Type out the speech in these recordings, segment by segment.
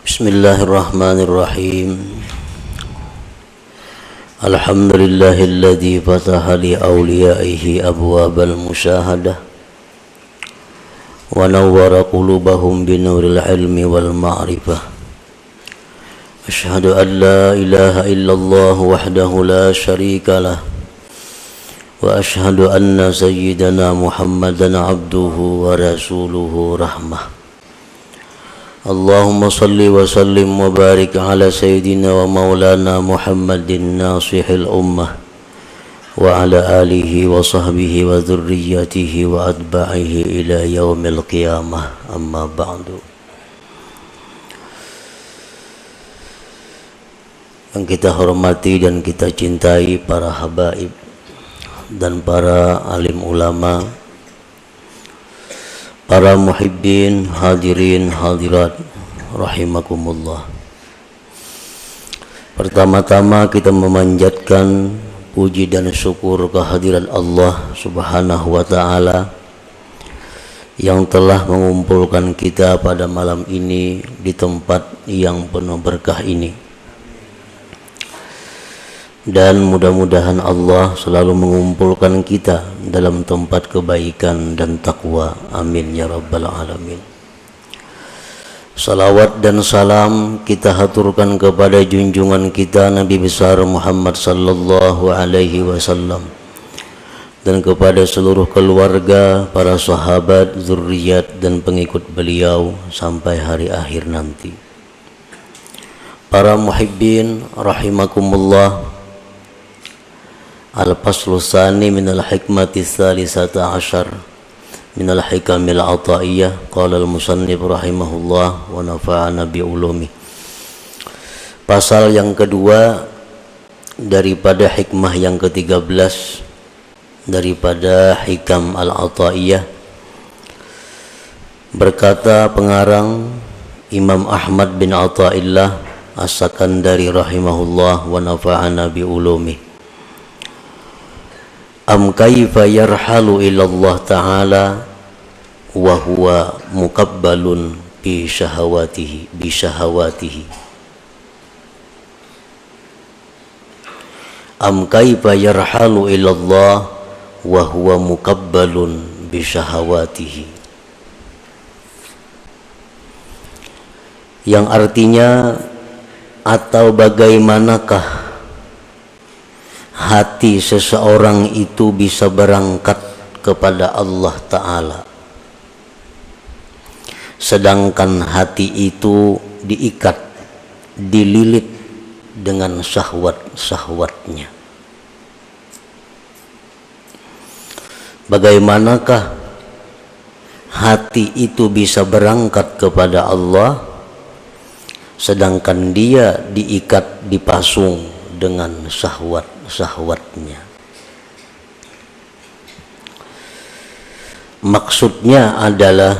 Bismillahirrahmanirrahim. Alhamdulillahilladzi fataha li awliyaihi abwabal musyahadah wa nawwara qulubahum binuril ilmi wal ma'rifah. Asyhadu an la ilaha illallah wahdahu la syarika lah wa asyhadu anna sayyidana Muhammadan abduhu wa rasuluhu rahmah. Allahumma salli wa sallim wa barik ala sayyidina wa maulana Muhammadin nasihil ummah wa ala alihi wa sahbihi wa dhurriyyatihi wa atba'ihi ila yaumil qiyamah, amma ba'du. Yang kita hormati dan kita cintai para habaib dan para alim ulama, para muhibbin, hadirin, hadirat, rahimakumullah. Pertama-tama kita memanjatkan puji dan syukur kehadiran Allah subhanahu wa ta'ala yang telah mengumpulkan kita pada malam ini di tempat yang penuh berkah ini. Dan mudah-mudahan Allah selalu mengumpulkan kita dalam tempat kebaikan dan takwa. Amin ya rabbal alamin. Salawat dan salam kita haturkan kepada junjungan kita Nabi besar Muhammad sallallahu alaihi wasallam dan kepada seluruh keluarga, para sahabat, zuriat dan pengikut beliau sampai hari akhir nanti. Para muhibbin rahimakumullah. Al-faslu tsani minal hikmati tsalisata asyar minal hikamil ataiyah, qala al-musannif rahimahullah wa nafa'ana bi ulumi. Pasal yang kedua daripada hikmah yang ke-13 daripada hikam al-ataiyah. Berkata pengarang Imam Ahmad bin Athaillah As-Sakandari rahimahullah wa nafa'ana bi ulumi. Am kaifa yarhalu ilallah ta'ala wa huwa muqabbalun bi syahawatihi Am kaifa yarhalu ilallah wa huwa muqabbalun bi syahawatihi, yang artinya, atau bagaimanakah hati seseorang itu bisa berangkat kepada Allah Ta'ala, sedangkan hati itu diikat, dililit dengan syahwat-syahwatnya. Bagaimanakah hati itu bisa berangkat kepada Allah, sedangkan dia diikat, dipasung dengan syahwatnya. Maksudnya adalah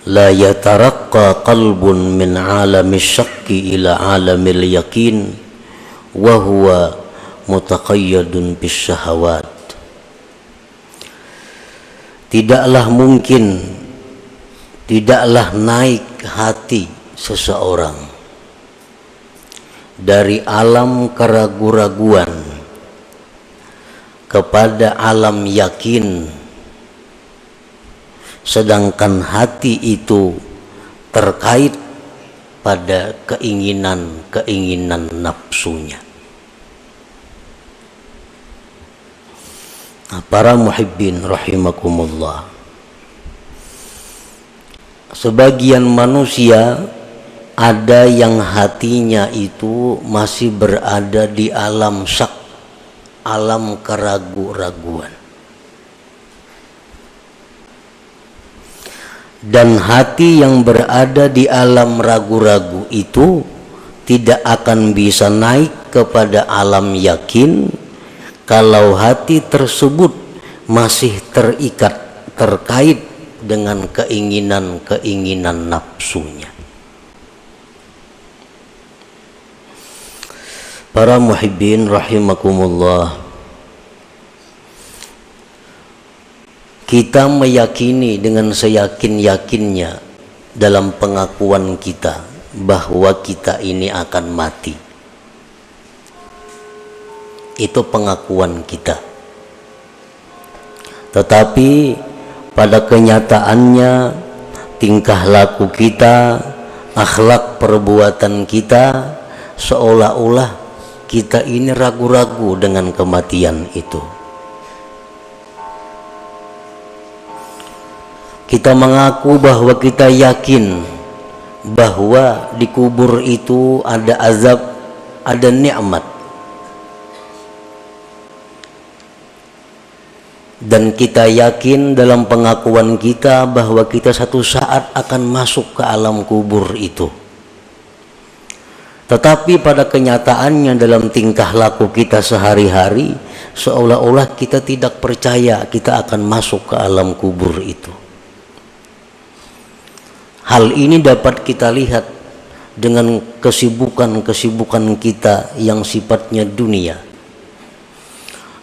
la yataraqqa qalbun min alamis syakki ila alamil yakin wa huwa mutaqayyadun bis syahawat. Tidaklah mungkin, tidaklah naik hati seseorang dari alam keraguan-raguan kepada alam yakin, sedangkan hati itu terkait pada keinginan-keinginan nafsunya. Nah, para muhibbin rahimakumullah, sebagian manusia ada yang hatinya itu masih berada di alam syak, alam keraguan-raguan. Dan hati yang berada di alam ragu-ragu itu tidak akan bisa naik kepada alam yakin kalau hati tersebut masih terikat, terkait dengan keinginan-keinginan nafsunya. Para muhibbin rahimakumullah, kita meyakini dengan seyakin-yakinnya dalam pengakuan kita bahwa kita ini akan mati. Itu pengakuan kita. Tetapi pada kenyataannya tingkah laku kita, akhlak perbuatan kita, seolah-olah kita ini ragu-ragu dengan kematian itu. Kita mengaku bahwa kita yakin bahwa di kubur itu ada azab, ada nikmat. Dan kita yakin dalam pengakuan kita bahwa kita satu saat akan masuk ke alam kubur itu. Tetapi pada kenyataannya dalam tingkah laku kita sehari-hari, seolah-olah kita tidak percaya kita akan masuk ke alam kubur itu. Hal ini dapat kita lihat dengan kesibukan-kesibukan kita yang sifatnya dunia,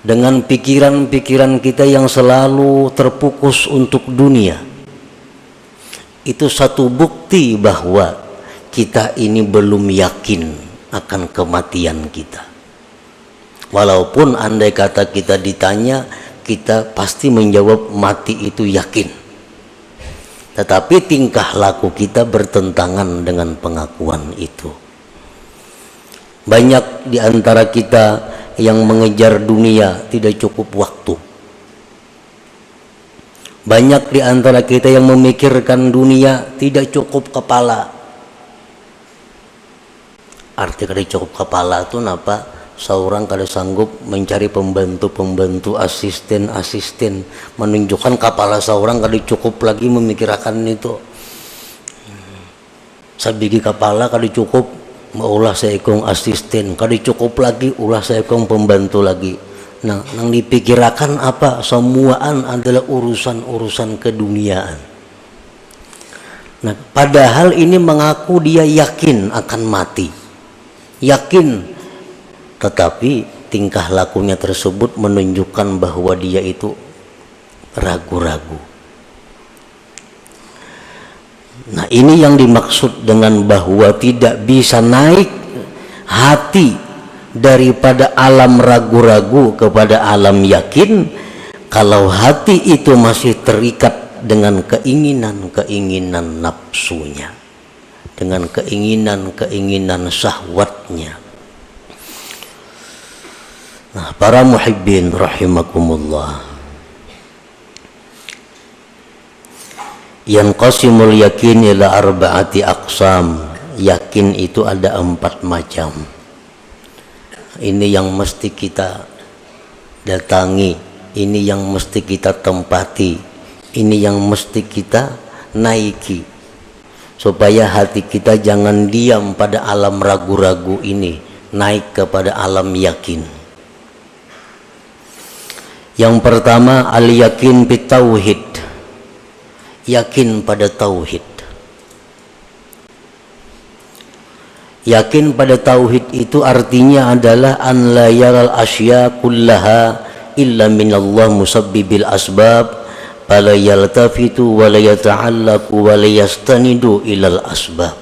dengan pikiran-pikiran kita yang selalu terfokus untuk dunia. Itu satu bukti bahwa kita ini belum yakin akan kematian kita. Walaupun andai kata kita ditanya, kita pasti menjawab mati itu yakin. Tetapi tingkah laku kita bertentangan dengan pengakuan itu. Banyak di antara kita yang mengejar dunia tidak cukup waktu. Banyak di antara kita yang memikirkan dunia tidak cukup kepala. Arti kada cukup kepala itu napa? Seorang kada sanggup mencari pembantu-pembantu, asisten-asisten, menunjukkan kepala seorang kada cukup lagi memikirkan itu. Sabigi kepala kada cukup, maulah seekong asisten, kada cukup lagi, ulah seekong pembantu lagi. Nah, yang dipikirkan apa? Semuaan adalah urusan-urusan keduniaan. Nah, padahal ini mengaku dia yakin akan mati, yakin, tetapi tingkah lakunya tersebut menunjukkan bahwa dia itu ragu-ragu. Nah, ini yang dimaksud dengan bahwa tidak bisa naik hati daripada alam ragu-ragu kepada alam yakin kalau hati itu masih terikat dengan keinginan-keinginan nafsunya, dengan keinginan-keinginan syahwatnya. Nah, para muhibbin rahimakumullah, yanqasimul yakin ila arba'ati aqsam. Yakin itu ada 4 macam. Ini yang mesti kita datangi, ini yang mesti kita tempati, ini yang mesti kita naiki, supaya hati kita jangan diam pada alam ragu-ragu ini, naik kepada alam yakin. Yang pertama, al-yakin bitauhid, yakin pada tauhid. Yakin pada tauhid itu artinya adalah an la yaral asya kullaha illa minallah musabbibil asbab fala yaltafitu wa la yata'allaqu wa la yastanidu ilal asbab.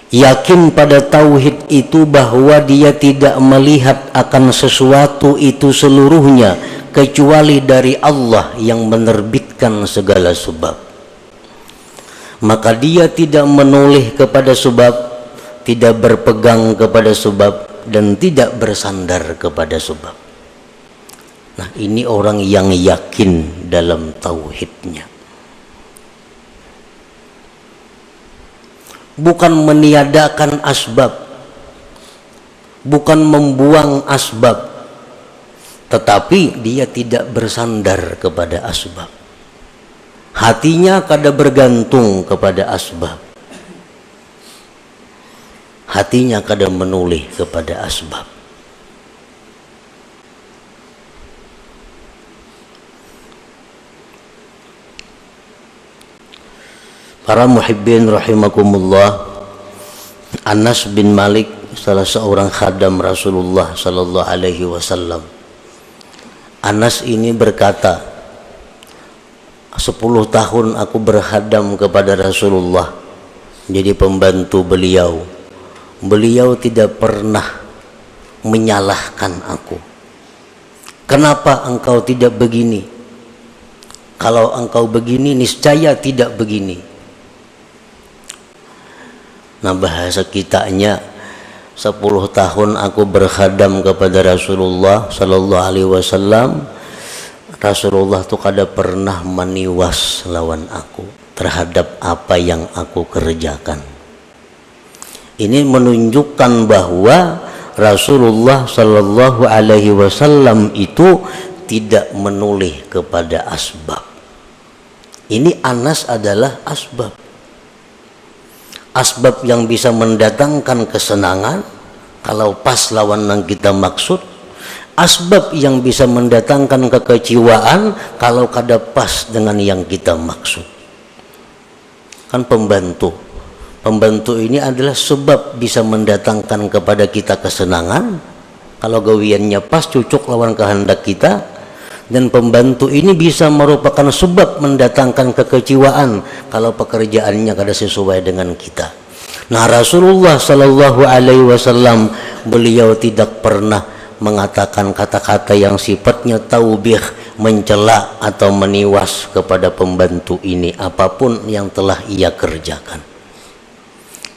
Yakin pada tauhid itu bahwa dia tidak melihat akan sesuatu itu seluruhnya kecuali dari Allah yang menerbitkan segala sebab. Maka dia tidak menoleh kepada sebab, tidak berpegang kepada sebab, dan tidak bersandar kepada sebab. Nah, ini orang yang yakin dalam tauhidnya. Bukan meniadakan asbab, bukan membuang asbab, tetapi dia tidak bersandar kepada asbab. Hatinya kada bergantung kepada asbab, hatinya kada menoleh kepada asbab. Para muhibbin rahimakumullah, Anas bin Malik, salah seorang khadam Rasulullah sallallahu alaihi wasallam. Anas ini berkata, 10 tahun aku berkhadam kepada Rasulullah jadi pembantu beliau. Beliau tidak pernah menyalahkan aku. Kenapa engkau tidak begini? Kalau engkau begini, niscaya tidak begini. Nah, bahasa kitanya, 10 tahun aku berkhadam kepada Rasulullah Sallallahu Alaihi Wasallam. Rasulullah tuh kada pernah meniwas lawan aku terhadap apa yang aku kerjakan. Ini menunjukkan bahwa Rasulullah Sallallahu Alaihi Wasallam itu tidak menoleh kepada asbab. Ini Anas adalah asbab. Asbab yang bisa mendatangkan kesenangan kalau pas lawan yang kita maksud. Asbab yang bisa mendatangkan kekecewaan kalau kada pas dengan yang kita maksud. Kan pembantu. Pembantu ini adalah sebab bisa mendatangkan kepada kita kesenangan kalau gawiannya pas cocok lawan kehendak kita. Dan pembantu ini bisa merupakan sebab mendatangkan kekecewaan kalau pekerjaannya kada sesuai dengan kita. Nah, Rasulullah Sallallahu Alaihi Wasallam beliau tidak pernah mengatakan kata-kata yang sifatnya taubih, mencela atau meniwas kepada pembantu ini apapun yang telah ia kerjakan.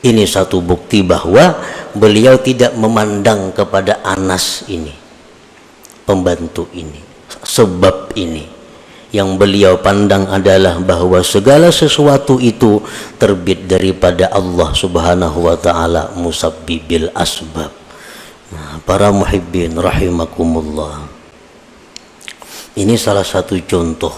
Ini satu bukti bahwa beliau tidak memandang kepada Anas ini, pembantu ini. Sebab ini yang beliau pandang adalah bahwa segala sesuatu itu terbit daripada Allah Subhanahu wa taala, musabbibil asbab. Nah, para muhibbin rahimakumullah. Ini salah satu contoh.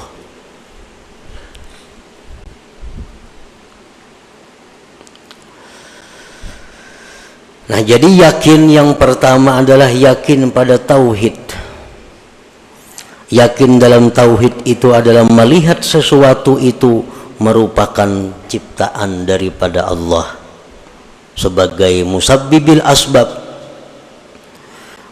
Nah, jadi yakin yang pertama adalah yakin pada tauhid. Yakin dalam tauhid itu adalah melihat sesuatu itu merupakan ciptaan daripada Allah sebagai musabbibil asbab,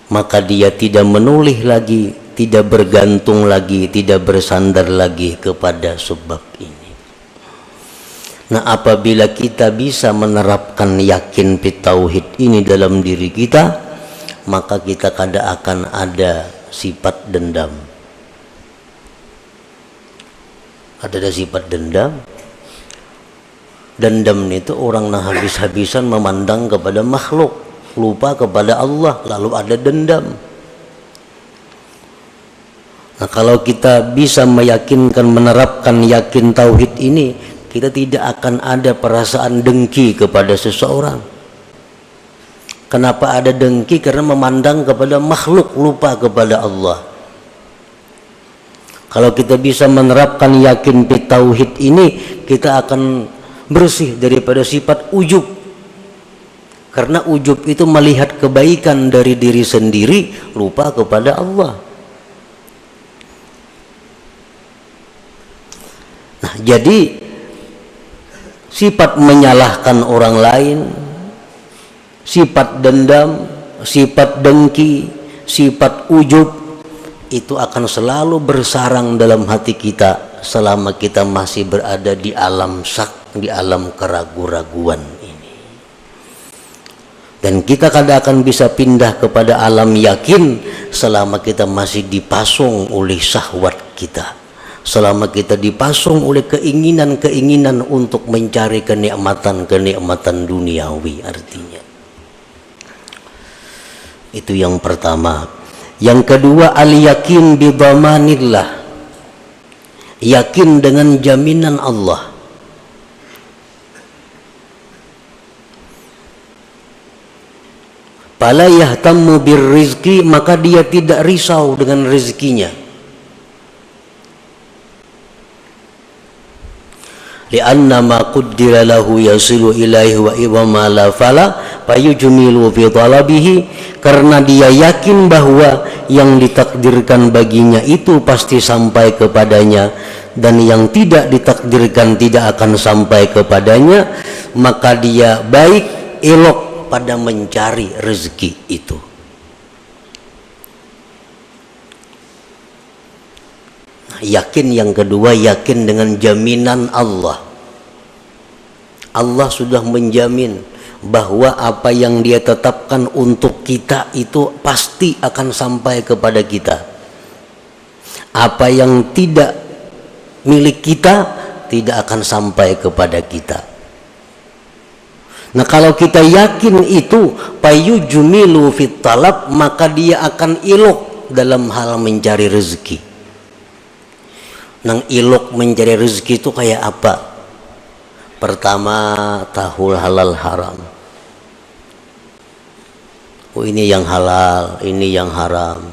maka dia tidak menoleh lagi, tidak bergantung lagi, tidak bersandar lagi kepada sebab ini. Nah, apabila kita bisa menerapkan yakin tauhid ini dalam diri kita, maka kita kada akan ada sifat dendam. Ada sifat dendam. Dendam itu orang yang habis-habisan memandang kepada makhluk, lupa kepada Allah, lalu ada dendam. Nah, kalau kita bisa meyakinkan, menerapkan yakin tauhid ini, kita tidak akan ada perasaan dengki kepada seseorang. Kenapa ada dengki? Karena memandang kepada makhluk, lupa kepada Allah. Kalau kita bisa menerapkan yakin tauhid ini, kita akan bersih daripada sifat ujub. Karena ujub itu melihat kebaikan dari diri sendiri, lupa kepada Allah. Nah, jadi sifat menyalahkan orang lain, sifat dendam, sifat dengki, sifat ujub, itu akan selalu bersarang dalam hati kita selama kita masih berada di alam syak, di alam keraguan-raguan ini. Dan kita kadang akan bisa pindah kepada alam yakin selama kita masih dipasung oleh syahwat kita, selama kita dipasung oleh keinginan-keinginan untuk mencari kenikmatan-kenikmatan duniawi artinya. Itu yang pertama. Yang kedua, al-yakin bidhamanillah, yakin dengan jaminan Allah. Fala yahtammu birrizqi, maka dia tidak risau dengan rezekinya. Lianna ma qaddara lahu yasilu ilaihi wa ma la fala fayujmilu fi talabihi, karena dia yakin bahwa yang ditakdirkan baginya itu pasti sampai kepadanya, dan yang tidak ditakdirkan tidak akan sampai kepadanya, maka dia baik elok pada mencari rezeki itu. Yakin yang kedua, yakin dengan jaminan Allah. Allah sudah menjamin bahwa apa yang Dia tetapkan untuk kita itu pasti akan sampai kepada kita. Apa yang tidak milik kita tidak akan sampai kepada kita. Nah, kalau kita yakin itu, payujmilu fit talab, maka dia akan ilok dalam hal mencari rezeki. Nang ilok mencari rezeki itu kayak apa? Pertama, tahu halal haram. Oh, ini yang halal, ini yang haram.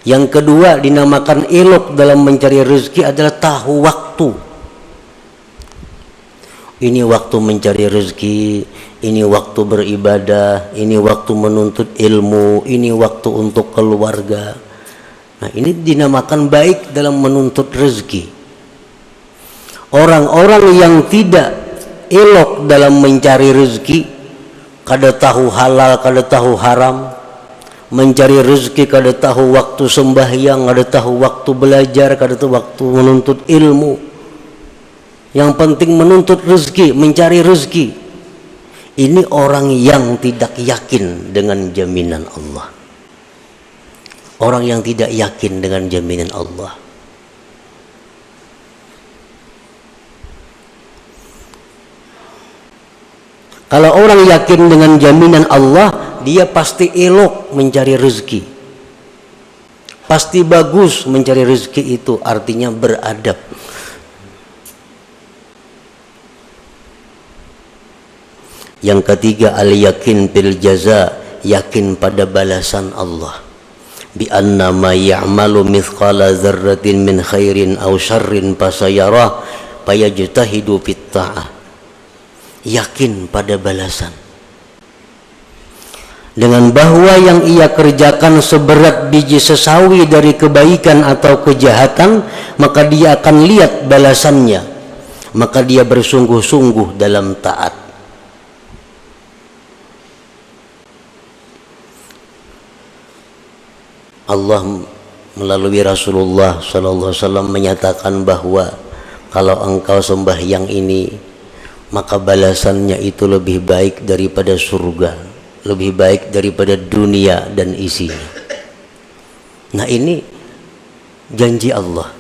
Yang kedua, dinamakan ilok dalam mencari rezeki adalah tahu waktu. Ini waktu mencari rezeki, ini waktu beribadah, ini waktu menuntut ilmu, ini waktu untuk keluarga. Nah, ini dinamakan baik dalam menuntut rezeki. Orang-orang yang tidak elok dalam mencari rezeki, kada tahu halal, kada tahu haram, mencari rezeki kada tahu waktu sembahyang, kada tahu waktu belajar, kada tahu waktu menuntut ilmu. Yang penting menuntut rezeki, mencari rezeki. Ini orang yang tidak yakin dengan jaminan Allah. Orang yang tidak yakin dengan jaminan Allah. Kalau orang yakin dengan jaminan Allah, dia pasti elok mencari rezeki. Pasti bagus mencari rezeki itu, artinya beradab. Yang ketiga, al-yakin bil jaza, yakin pada balasan Allah. Bi anna ma ya'malu mithqala dzarratin min khairin aw syarrin fasayarah fayajtahidu fit ta'ah. Yakin pada balasan. Dengan bahwa yang ia kerjakan seberat biji sesawi dari kebaikan atau kejahatan, maka dia akan lihat balasannya. Maka dia bersungguh-sungguh dalam taat. Allah melalui Rasulullah SAW menyatakan bahwa kalau engkau sembahyang ini, maka balasannya itu lebih baik daripada surga, lebih baik daripada dunia dan isinya. Nah, ini janji Allah.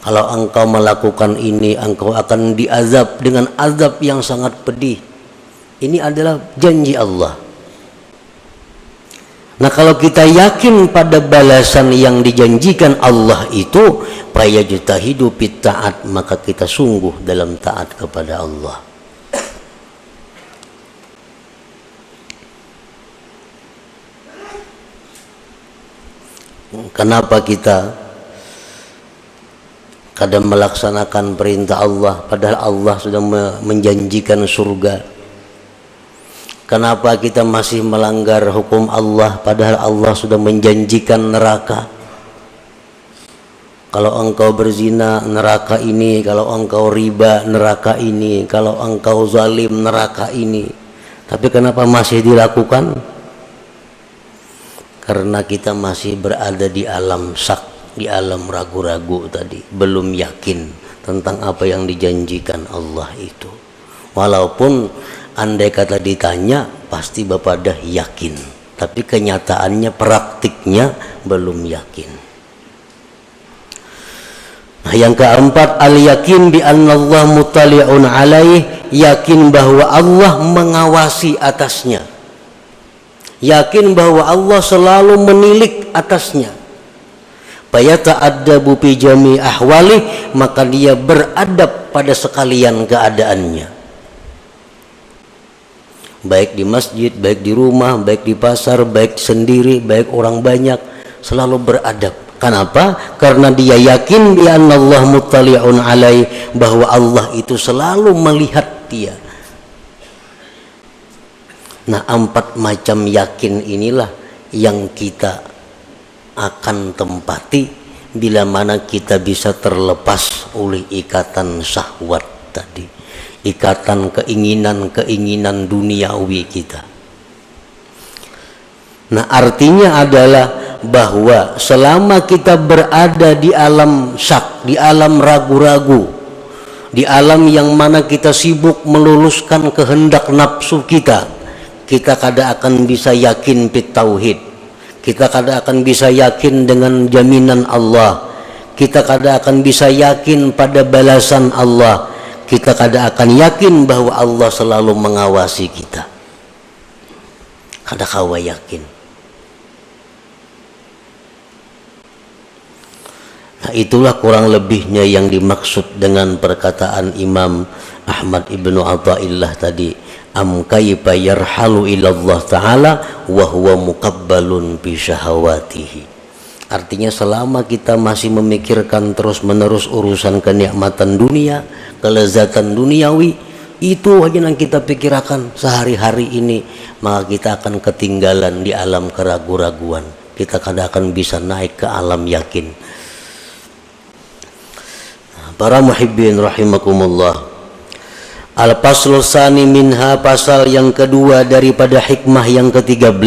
Kalau engkau melakukan ini, engkau akan diazab dengan azab yang sangat pedih. Ini adalah janji Allah. Nah, kalau kita yakin pada balasan yang dijanjikan Allah itu, fayajtahidu fit ta'at, maka kita sungguh dalam taat kepada Allah. Kenapa kita kadang melaksanakan perintah Allah padahal Allah sudah menjanjikan surga? Kenapa kita masih melanggar hukum Allah padahal Allah sudah menjanjikan neraka? Kalau engkau berzina, neraka ini. Kalau engkau riba, neraka ini. Kalau engkau zalim, neraka ini. Tapi kenapa masih dilakukan? Karena kita masih berada di alam syak, di alam ragu-ragu tadi, belum yakin tentang apa yang dijanjikan Allah itu. Walaupun andai kata ditanya, pasti Bapak dah yakin. Tapi kenyataannya, praktiknya belum yakin. Nah, yang keempat, al-yakin bi anna Allah muttali'un alaih, yakin bahwa Allah mengawasi atasnya. Yakin bahwa Allah selalu menilik atasnya. Fayata'addabu bi jami' ahwali, maka dia beradab pada sekalian keadaannya. Baik di masjid, baik di rumah, baik di pasar, baik sendiri, baik orang banyak, selalu beradab. Kenapa? Karena dia yakin bi anna Allah muttali'un alaih, bahwa Allah itu selalu melihat dia. Nah, 4 macam yakin inilah yang kita akan tempati bila mana kita bisa terlepas oleh ikatan syahwat tadi, ikatan keinginan-keinginan duniawi kita. Nah, artinya adalah bahwa selama kita berada di alam syak, di alam ragu-ragu, di alam yang mana kita sibuk meluluskan kehendak nafsu kita, kita kada akan bisa yakin pit tauhid, kita kada akan bisa yakin dengan jaminan Allah, kita kada akan bisa yakin pada balasan Allah, kita kada akan yakin bahwa Allah selalu mengawasi kita. Kada kawa yakin. Nah, itulah kurang lebihnya yang dimaksud dengan perkataan Imam Ahmad ibnu Athaillah tadi, am kaifa yarhalu ilallah ta'ala wa huwa muqabbalun bi syahawatihi. Artinya selama kita masih memikirkan terus menerus urusan kenikmatan dunia, kelezatan duniawi, itu aja yang kita pikirkan sehari-hari ini, maka kita akan ketinggalan di alam keraguan-raguan, kita kada akan bisa naik ke alam yakin. Para muhibbin rahimakumullah, al-faslu tsani minha, pasal yang kedua daripada hikmah yang ke-13,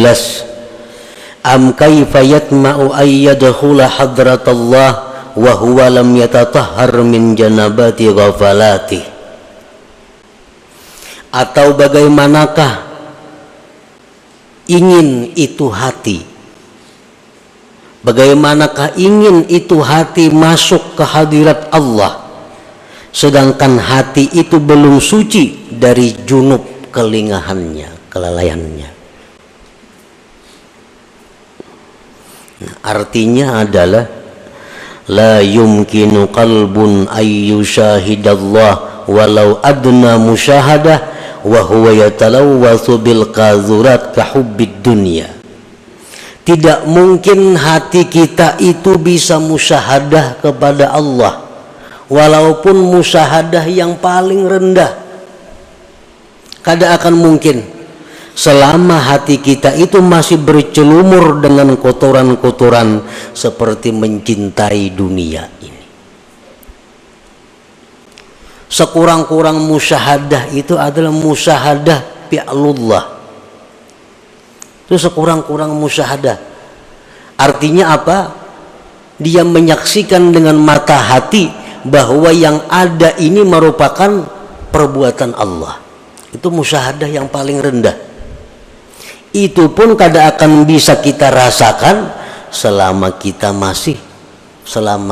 am kaifa yatma'u ay yadkhula hadratallah wa huwa lam yatatahhar min janabati ghafalati. Atau bagaimanakah ingin itu hati, bagaimanakah ingin itu hati masuk ke hadirat Allah, sedangkan hati itu belum suci dari junub kelingahannya, kelalaiannya. Nah, artinya adalah la yumkinu qalbun ayyu syahidallah walau adna musyahadah wa huwa yatalawwathu bil qazurat ka hubbid dunya. Tidak mungkin hati kita itu bisa musyahadah kepada Allah, walaupun musyahadah yang paling rendah. Kada akan mungkin selama hati kita itu masih bercelumur dengan kotoran-kotoran seperti mencintai dunia ini. Sekurang-kurang musyahadah itu adalah musyahadah fi'lullah. Itu sekurang-kurang musyahadah. Artinya apa? Dia menyaksikan dengan mata hati bahwa yang ada ini merupakan perbuatan Allah. Itu musyahadah yang paling rendah. Itu pun kada akan bisa kita rasakan selama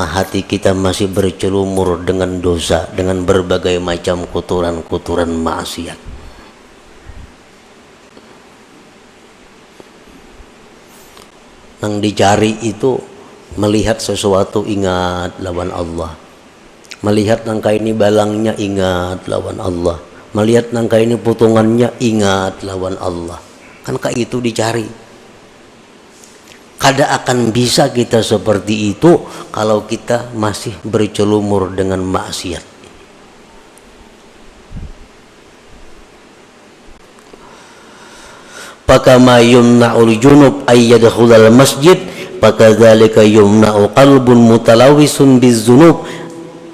hati kita masih bercelumur dengan dosa, dengan berbagai macam kotoran-kotoran maksiat. Yang dicari itu melihat sesuatu ingat lawan Allah, melihat nangka ini balangnya ingat lawan Allah, melihat nangka ini potongannya ingat lawan Allah. Kan itu dicari. Kada akan bisa kita seperti itu kalau kita masih bercelumur dengan maksiat. Fakama yumna'ul junub ay yadkhulal masjid, fakadzalika yumna'u qalbun mutalawisun bizzunub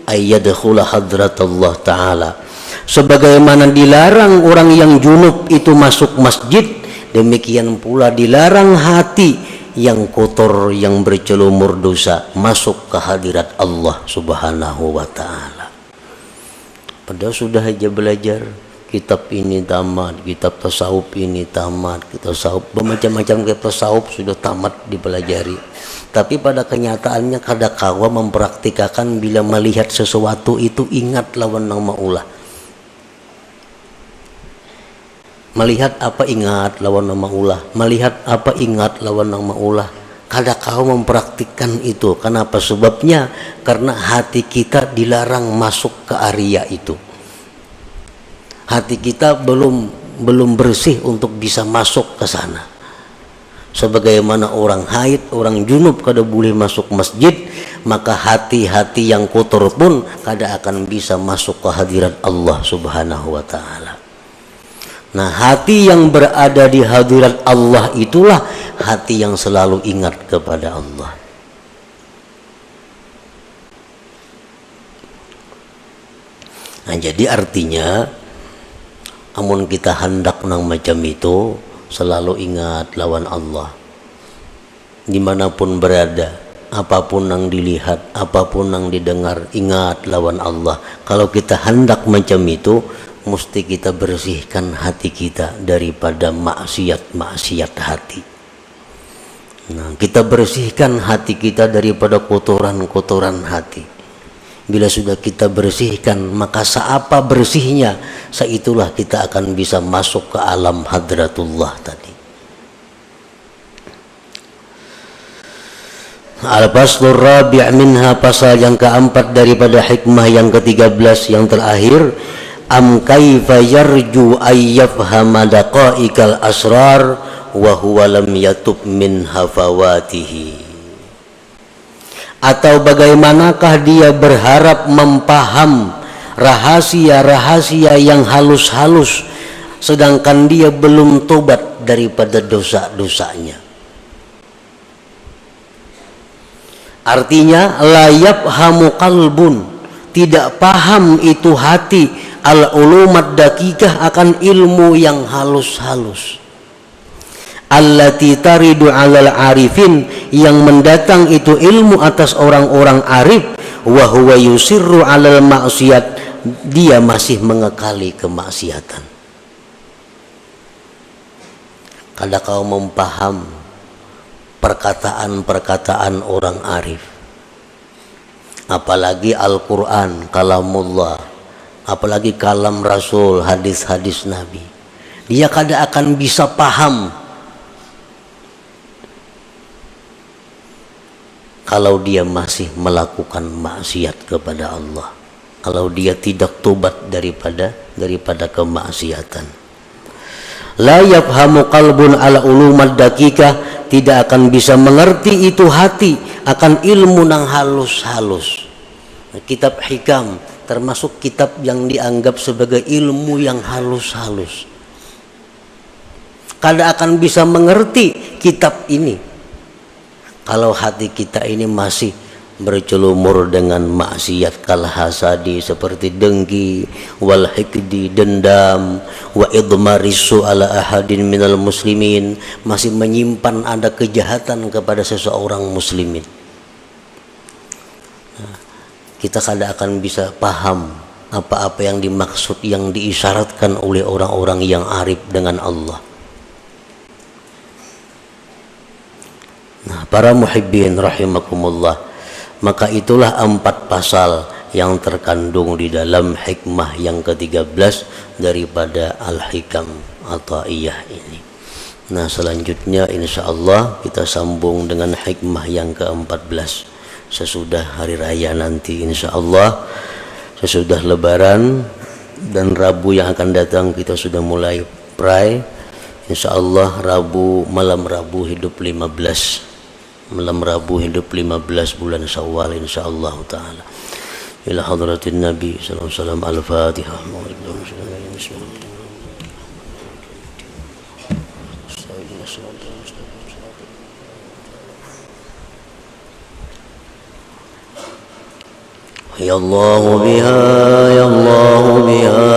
ay yadkhula hadratullah ta'ala. Sebagaimana dilarang orang yang junub itu masuk masjid, demikian pula dilarang hati yang kotor, yang bercelumur dosa masuk ke hadirat Allah subhanahu wa ta'ala. Padahal sudah aja belajar kitab ini tamat, kitab tasawuf ini tamat, kitab tasawuf bermacam-macam kitab tasawuf sudah tamat dipelajari, tapi pada kenyataannya kada kawa mempraktikkan. Bila melihat sesuatu itu ingat lawan nama ulah, melihat apa ingat lawan nama ulah, melihat apa ingat lawan nama ulah. Kada kau mempraktikkan itu. Kenapa? Sebabnya karena hati kita dilarang masuk ke area itu. Hati kita belum bersih untuk bisa masuk ke sana. Sebagaimana orang haid, orang junub kada boleh masuk masjid, maka hati-hati yang kotor pun kada akan bisa masuk ke hadirat Allah subhanahu wa ta'ala. Nah, hati yang berada di hadirat Allah itulah hati yang selalu ingat kepada Allah. Nah, jadi artinya amun kita hendak nang macam itu, selalu ingat lawan Allah dimanapun berada. apapun yang dilihat, apapun yang didengar, ingat lawan Allah. Kalau kita hendak macam itu, mesti kita bersihkan hati kita daripada maksiat-maksiat hati. Nah, kita bersihkan hati kita daripada kotoran-kotoran hati. Bila sudah kita bersihkan, maka seapa bersihnya, seitulah kita akan bisa masuk ke alam hadratullah tadi. Al-Faslur Rabi' minha, pasal yang keempat daripada hikmah yang ke-13 yang terakhir. Am kaifa yarju ayyafhama daqa'iqal asrar wa huwa lam yatub min hafawatihi. Atau bagaimanakah dia berharap mempaham rahasia-rahasia yang halus-halus sedangkan dia belum tobat daripada dosa-dosanya. Artinya la yafhamu qalbun, tidak paham itu hati, al-ulumat dakikah, akan ilmu yang halus-halus. Allati taridu 'alal arifin, yang mendatang itu ilmu atas orang-orang arif. Wa huwa yusirru 'alal maksiat, dia masih mengekali kemaksiatan. Kalau kau mempaham perkataan-perkataan orang arif, apalagi Al-Quran, kalamullah, apalagi kalam Rasul, hadis-hadis Nabi, dia kada akan bisa paham kalau dia masih melakukan maksiat kepada Allah, kalau dia tidak tobat daripada kemaksiatan. La yafhamu qalbun ala ulumad dakikah, tidak akan bisa mengerti itu hati akan ilmu nang halus-halus. Kitab hikam termasuk kitab yang dianggap sebagai ilmu yang halus-halus. Kada akan bisa mengerti kitab ini kalau hati kita ini masih bercelumur dengan maksiat kal hasadi, seperti dengki, wal hikdi, dendam, wa idmarisu ala ahadin minal muslimin, masih menyimpan ada kejahatan kepada seseorang muslimin. Nah, kita kada akan bisa paham apa-apa yang dimaksud, yang diisyaratkan oleh orang-orang yang arif dengan Allah. Nah, para muhibbin rahimakumullah, maka itulah 4 pasal yang terkandung di dalam hikmah yang ke-13 daripada Al-Hikam Athaiyah ini. Nah, selanjutnya insyaallah kita sambung dengan hikmah yang ke-14 sesudah hari raya nanti insyaallah, sesudah lebaran dan Rabu yang akan datang kita sudah mulai pray insyaallah. Malam Rabu hidup 15 bulan Syawal insyaallah taala. Ila hadratin Nabi sallallahu alaihi wasallam. Al-Fatihah. Ya Allah biha, ya Allah biha,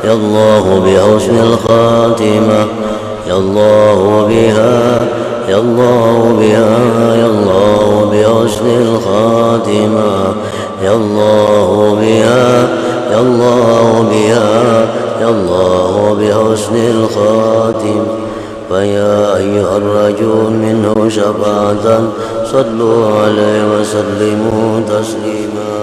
ya Allah bi husnil khatimah, ya Allah biha, ya Allah biha, ya Allah bi husnil khatimah, ya Allah biha, ya Allah biha, ya Allah bi husnil khatimah. فيا أيها الرجل منه شفاعة صلوا عليه وسلموا تسليما.